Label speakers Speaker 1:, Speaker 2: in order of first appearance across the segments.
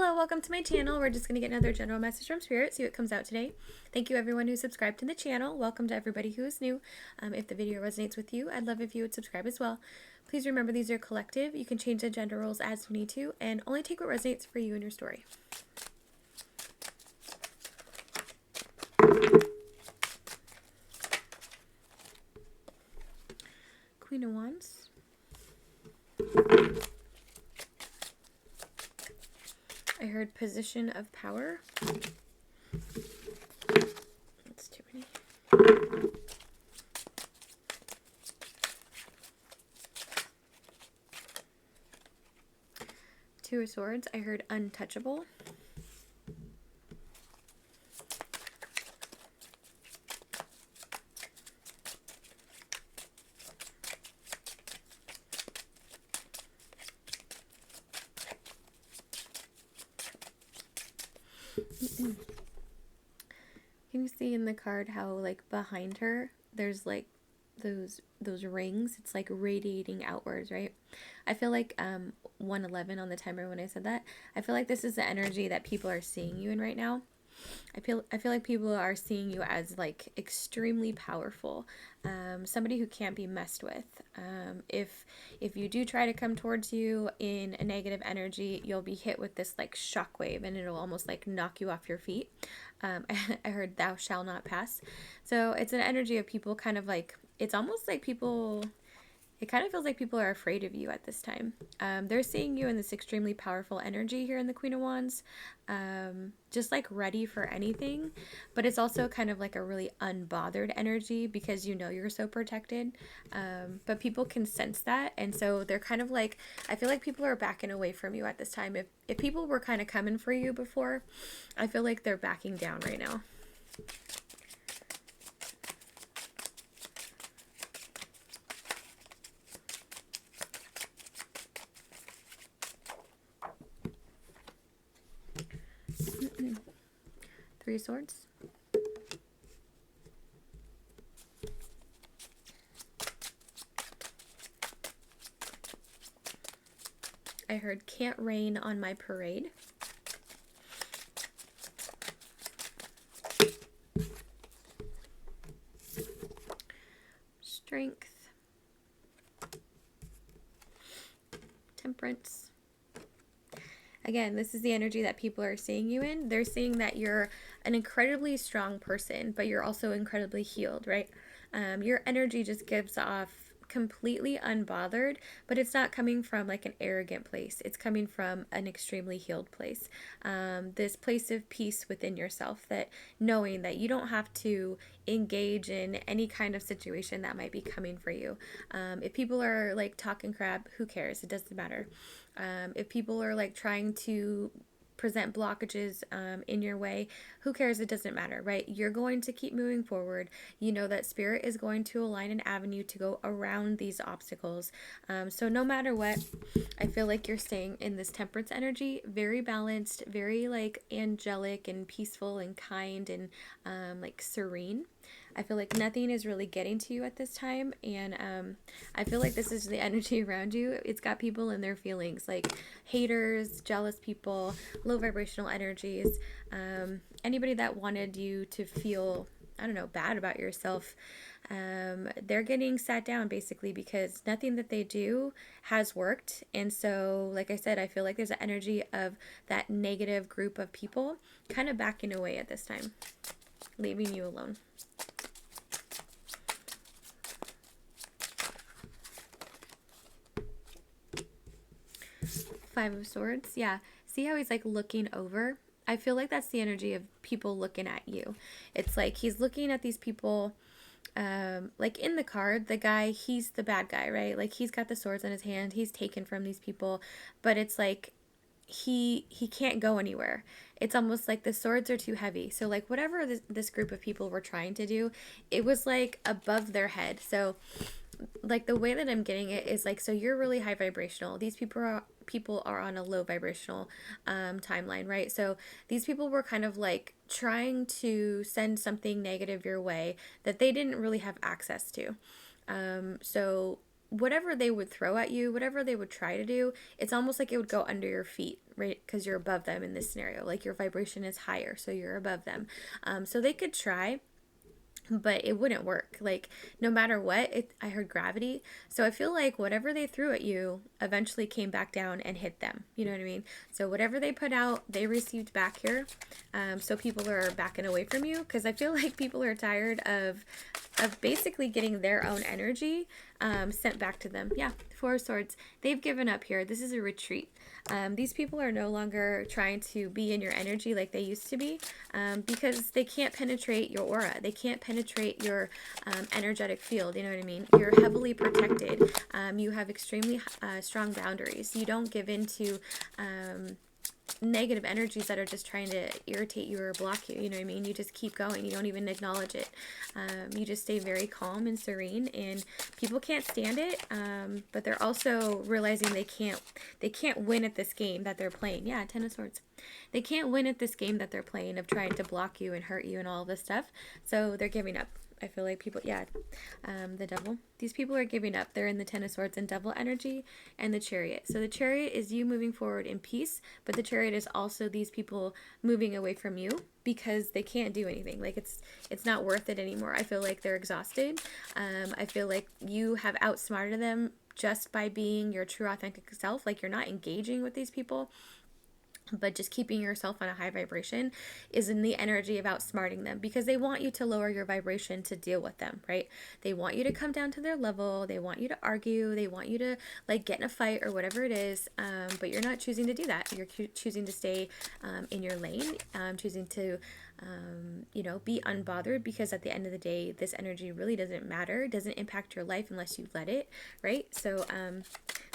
Speaker 1: Hello, welcome to my channel. We're just going to get another general message from Spirit, see what comes out today. Thank you everyone who subscribed to the channel. Welcome to everybody who is new. If the video resonates with you, I'd love if you would subscribe as well. Please remember these are collective. You can change the gender roles as you need to, and only take what resonates for you and your story. Queen of Wands. I heard position of power. That's too many. Two of Swords. I heard untouchable. Can you see in the card how like behind her there's like those rings? It's like radiating outwards, right? I feel like 111 on the timer when I said that. I feel like this is the energy that people are seeing you in right now. I feel like people are seeing you as like extremely powerful, somebody who can't be messed with. If you do try to come towards you in a negative energy, you'll be hit with this like shockwave, and it'll almost like knock you off your feet. I heard "thou shall not pass," so it's an energy of people kind of like, it's almost like people. It kind of feels like people are afraid of you at this time. They're seeing you in this extremely powerful energy here in the Queen of Wands, just like ready for anything. But it's also kind of like a really unbothered energy because you know you're so protected. But people can sense that. And so they're kind of like, I feel like people are backing away from you at this time. If people were kind of coming for you before, I feel like they're backing down right now. Three of Swords. I heard can't rain on my parade. Strength. Temperance. Again, this is the energy that people are seeing you in. They're seeing that you're an incredibly strong person, but you're also incredibly healed, right? Your energy just gives off completely unbothered, but it's not coming from like an arrogant place. It's coming from an extremely healed place. This place of peace within yourself, that knowing that you don't have to engage in any kind of situation that might be coming for you. If people are like talking crap, who cares? It doesn't matter. If people are like trying to present blockages in your way, who cares? It doesn't matter, right? You're going to keep moving forward. You know that Spirit is going to align an avenue to go around these obstacles. So no matter what, I feel like you're staying in this temperance energy, very balanced, very like angelic and peaceful and kind and like serene. I feel like nothing is really getting to you at this time, and I feel like this is the energy around you. It's got people in their feelings, like haters, jealous people, low vibrational energies, anybody that wanted you to feel, I don't know, bad about yourself. They're getting sat down basically because nothing that they do has worked. And so, like I said, I feel like there's an energy of that negative group of people kind of backing away at this time, leaving you alone. Five of Swords. Yeah. See how he's like looking over? I feel like that's the energy of people looking at you. It's like he's looking at these people, like in the card, the guy, he's the bad guy, right? Like he's got the swords in his hand. He's taken from these people, but it's like he can't go anywhere. It's almost like the swords are too heavy. So like whatever this group of people were trying to do, it was like above their head. So like the way that I'm getting it is like, so you're really high vibrational. These people are on a low vibrational timeline, right? So these people were kind of like trying to send something negative your way that they didn't really have access to. So whatever they would throw at you, whatever they would try to do, it's almost like it would go under your feet, right? Because you're above them in this scenario. Like your vibration is higher, so you're above them. So they could try, but it wouldn't work. Like no matter what, I heard gravity. So I feel like whatever they threw at you eventually came back down and hit them. You know what I mean? So whatever they put out, they received back here. So people are backing away from you, because I feel like people are tired of basically getting their own energy sent back to them. Yeah, Four of Swords. They've given up here. This is a retreat. These people are no longer trying to be in your energy like they used to be, because they can't penetrate your aura. They can't penetrate your energetic field. You know what I mean? You're heavily protected. You have extremely strong boundaries. You don't give in to negative energies that are just trying to irritate you or block you. You know what I mean? You just keep going. You don't even acknowledge it. You just stay very calm and serene, and people can't stand it. But they're also realizing they can't win at this game that they're playing. Yeah, Ten of Swords. They can't win at this game that they're playing of trying to block you and hurt you and all this stuff. So they're giving up. I feel like people, yeah, the Devil. These people are giving up. They're in the Ten of Swords and Devil energy, and the Chariot. So the Chariot is you moving forward in peace, but the Chariot is also these people moving away from you because they can't do anything. Like it's not worth it anymore. I feel like they're exhausted. I feel like you have outsmarted them just by being your true authentic self. Like you're not engaging with these people, but just keeping yourself on a high vibration is in the energy of outsmarting them, because they want you to lower your vibration to deal with them, right? They want you to come down to their level. They want you to argue. They want you to like get in a fight or whatever it is, but you're not choosing to do that. You're choosing to stay in your lane, choosing to be unbothered, because at the end of the day, this energy really doesn't matter. It doesn't impact your life unless you let it, right? So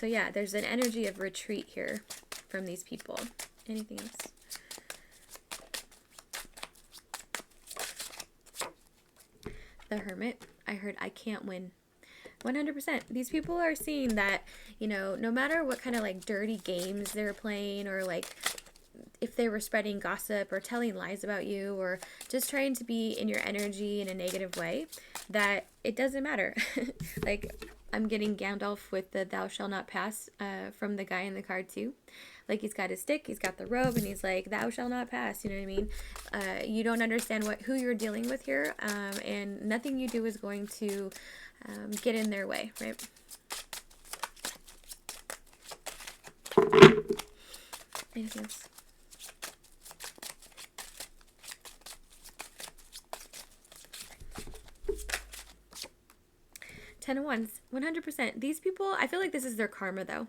Speaker 1: yeah, there's an energy of retreat here from these people. Anything else? The Hermit. I heard I can't win. 100%. These people are seeing that, no matter what kind of like dirty games they're playing, or like if they were spreading gossip or telling lies about you or just trying to be in your energy in a negative way, that it doesn't matter. Like I'm getting Gandalf with the thou shall not pass from the guy in the card too. Like he's got his stick, he's got the robe, and he's like, thou shall not pass. You know what I mean? You don't understand who you're dealing with here, and nothing you do is going to get in their way, right? Anything else? Ten of Wands, 100%. These people, I feel like this is their karma though.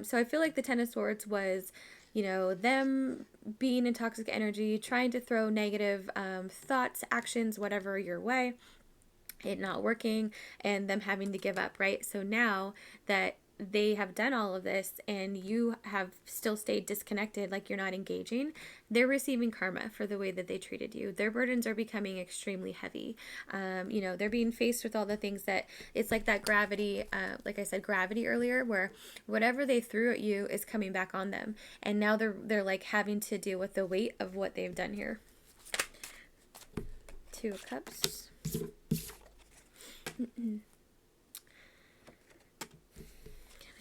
Speaker 1: So I feel like the Ten of Swords was, them being in toxic energy, trying to throw negative thoughts, actions, whatever your way, it not working, and them having to give up, right? So now that they have done all of this and you have still stayed disconnected, like you're not engaging, they're receiving karma for the way that they treated you. Their burdens are becoming extremely heavy. They're being faced with all the things that it's like that gravity, like I said, gravity earlier, where whatever they threw at you is coming back on them. And now they're like having to deal with the weight of what they've done here. Two of Cups.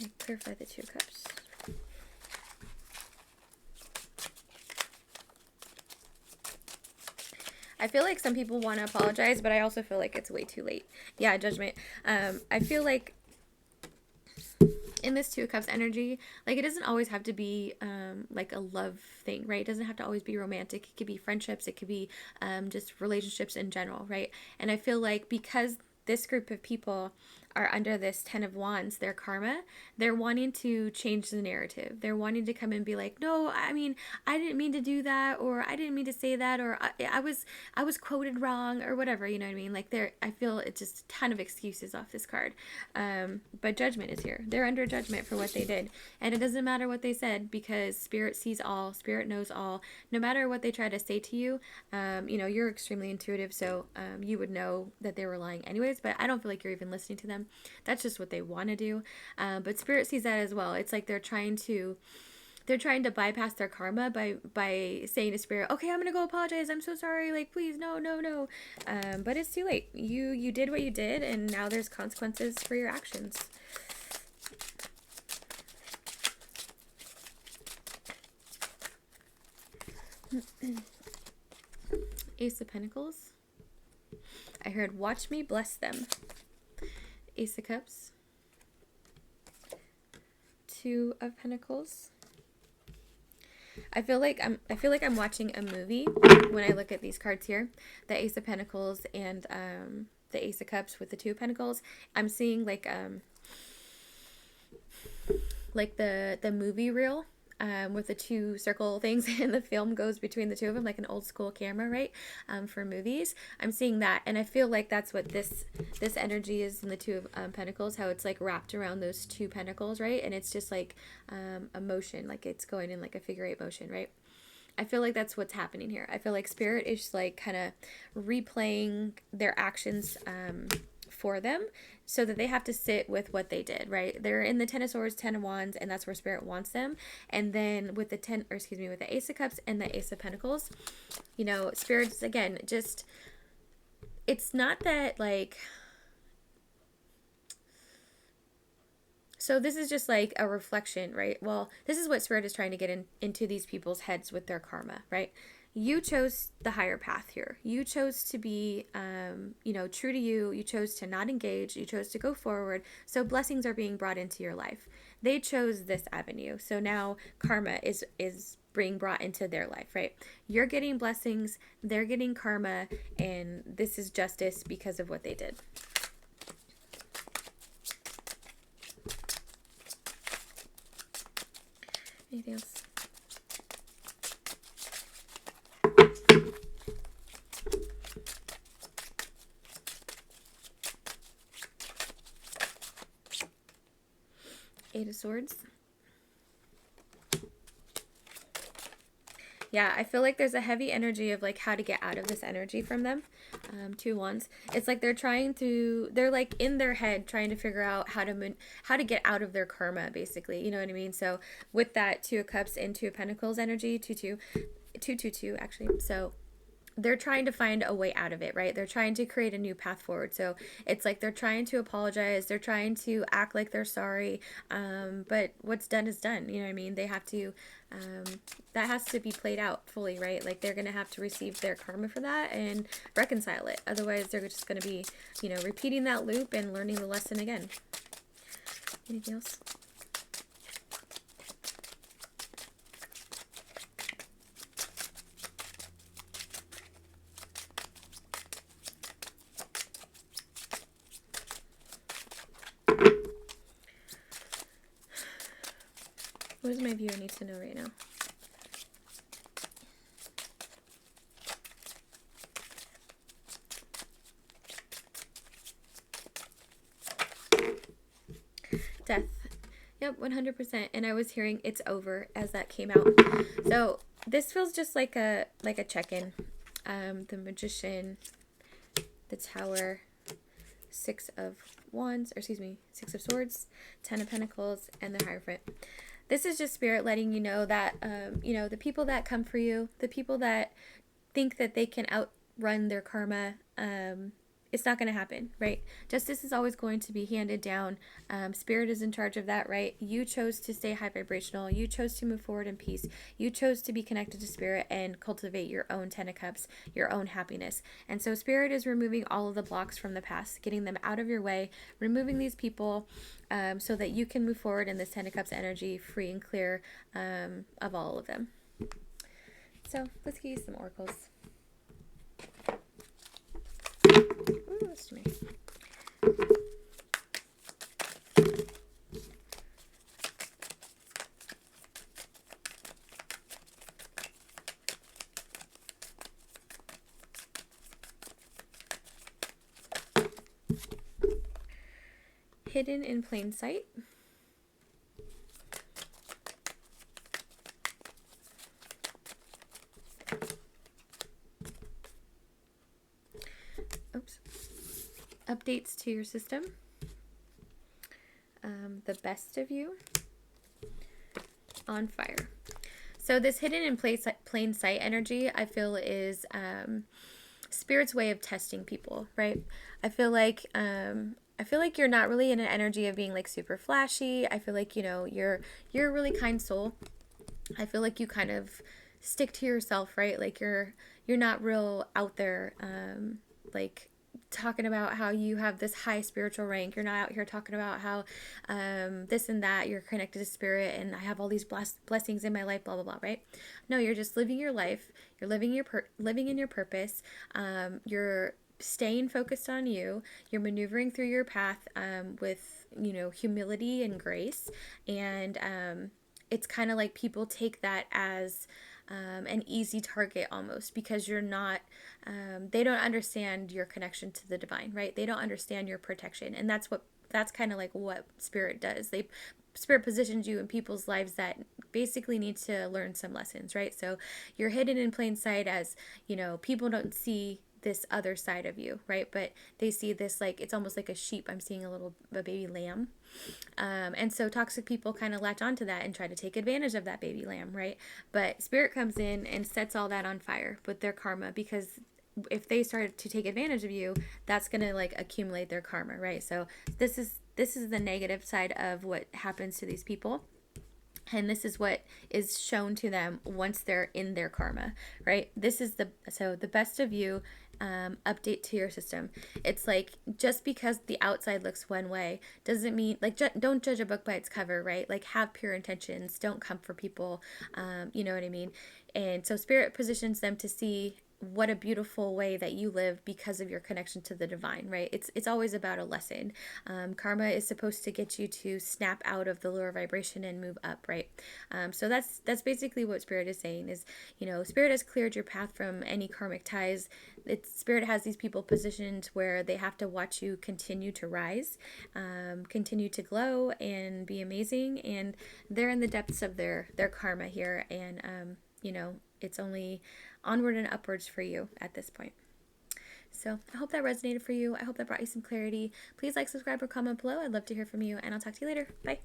Speaker 1: I clarify the Two of Cups. I feel like some people want to apologize, but I also feel like it's way too late. Yeah, Judgment. I feel like in this Two of Cups energy, like it doesn't always have to be like a love thing, right? It doesn't have to always be romantic. It could be friendships. It could be just relationships in general, right? And I feel like because this group of people are under this Ten of Wands, their karma, they're wanting to change the narrative. They're wanting to come and be like, no, I mean, I didn't mean to do that, or I didn't mean to say that, or I was quoted wrong, or whatever, you know what I mean? Like I feel it's just a ton of excuses off this card. But Judgment is here. They're under judgment for what they did. And it doesn't matter what they said, because Spirit sees all, Spirit knows all. No matter what they try to say to you, you're extremely intuitive, so you would know that they were lying anyways, but I don't feel like you're even listening to them. That's just what they want to do. But Spirit sees that as well. It's like they're trying to they're trying to bypass their karma by saying to spirit, okay, I'm gonna go apologize, I'm so sorry, like, please, no, no, no. But it's too late. You did what you did, and now there's consequences for your actions. Ace of Pentacles. I heard, watch me bless them. Ace of Cups. Two of Pentacles. I feel like I'm watching a movie when I look at these cards here. The Ace of Pentacles and the Ace of Cups with the Two of Pentacles. I'm seeing like the movie reel with the two circle things, and the film goes between the two of them, like an old school camera, right? For movies, I'm seeing that, and I feel like that's what this energy is in the Two of Pentacles. How it's like wrapped around those two pentacles, right? And it's just like a motion, like it's going in like a figure eight motion, right? I feel like that's what's happening here. I feel like spirit is like kind of replaying their actions for them, so that they have to sit with what they did, right? They're in the Ten of Swords, Ten of Wands, and that's where spirit wants them. And then with the with the Ace of Cups and the Ace of Pentacles, you know, spirit's again, just, it's not that like, so this is just like a reflection, right? Well, this is what spirit is trying to get into these people's heads with their karma, right? You chose the higher path here. You chose to be, you know, true to you. You chose to not engage. You chose to go forward. So blessings are being brought into your life. They chose this avenue. So now karma is being brought into their life, right? You're getting blessings. They're getting karma. And this is justice because of what they did. Anything else? Eight of Swords. Yeah, I feel like there's a heavy energy of like how to get out of this energy from them. Two Wands. It's like they're like in their head trying to figure out how to get out of their karma, basically. You know what I mean? So with that Two of Cups and Two of Pentacles energy, 222 actually. So they're trying to find a way out of it, right? They're trying to create a new path forward. So it's like they're trying to apologize. They're trying to act like they're sorry. But what's done is done. You know what I mean? They have to, that has to be played out fully, right? Like they're going to have to receive their karma for that and reconcile it. Otherwise, they're just going to be, you know, repeating that loop and learning the lesson again. Anything else? What does my viewer need to know right now? Death. Yep, 100%. And I was hearing it's over as that came out. So this feels just like a check-in. The Magician, the Tower, Six of Wands, or excuse me, Six of Swords, Ten of Pentacles, and the Hierophant. This is just spirit letting you know that, you know, the people that come for you, the people that think that they can outrun their karma, it's not going to happen, right? Justice is always going to be handed down. Spirit is in charge of that, right? You chose to stay high vibrational. You chose to move forward in peace. You chose to be connected to spirit and cultivate your own Ten of Cups, your own happiness. And so spirit is removing all of the blocks from the past, getting them out of your way, removing these people, so that you can move forward in this Ten of Cups energy, free and clear of all of them. So let's get you some oracles. Ooh, that's too many. Hidden in plain sight. Oops. Updates to your system. The best of you. On fire. So this hidden in plain sight energy, I feel, is spirit's way of testing people, right? I feel like you're not really in an energy of being like super flashy. I feel like, you're a really kind soul. I feel like you kind of stick to yourself, right? Like you're not real out there, like talking about how you have this high spiritual rank. You're not out here talking about how this and that, you're connected to spirit and I have all these blessings in my life, blah blah blah, right? No, you're just living your life. You're living in your purpose. You're staying focused on you. You're maneuvering through your path with humility and grace, and it's kind of like people take that as an easy target almost, because you're not, they don't understand your connection to the divine, right? They don't understand your protection. And that's kind of like what spirit does. Spirit positions you in people's lives that basically need to learn some lessons, right? So you're hidden in plain sight as, people don't see this other side of you, right? But they see this, like, it's almost like a sheep. I'm seeing a baby lamb. And so toxic people kind of latch onto that and try to take advantage of that baby lamb, right? But spirit comes in and sets all that on fire with their karma, because if they start to take advantage of you, that's going to like accumulate their karma, right? So this is the negative side of what happens to these people. And this is what is shown to them once they're in their karma, right? This is the best of you update to your system. It's like, just because the outside looks one way doesn't mean, like, don't judge a book by its cover, right? Like, have pure intentions. Don't come for people. You know what I mean? And so spirit positions them to see what a beautiful way that you live because of your connection to the divine, right? It's always about a lesson. Karma is supposed to get you to snap out of the lower vibration and move up, right? So that's basically what spirit is saying is, spirit has cleared your path from any karmic ties. Spirit has these people positioned where they have to watch you continue to rise, continue to glow and be amazing, and they're in the depths of their karma here, and it's only onward and upwards for you at this point. So I hope that resonated for you. I hope that brought you some clarity. Please like, subscribe, or comment below. I'd love to hear from you, and I'll talk to you later. Bye.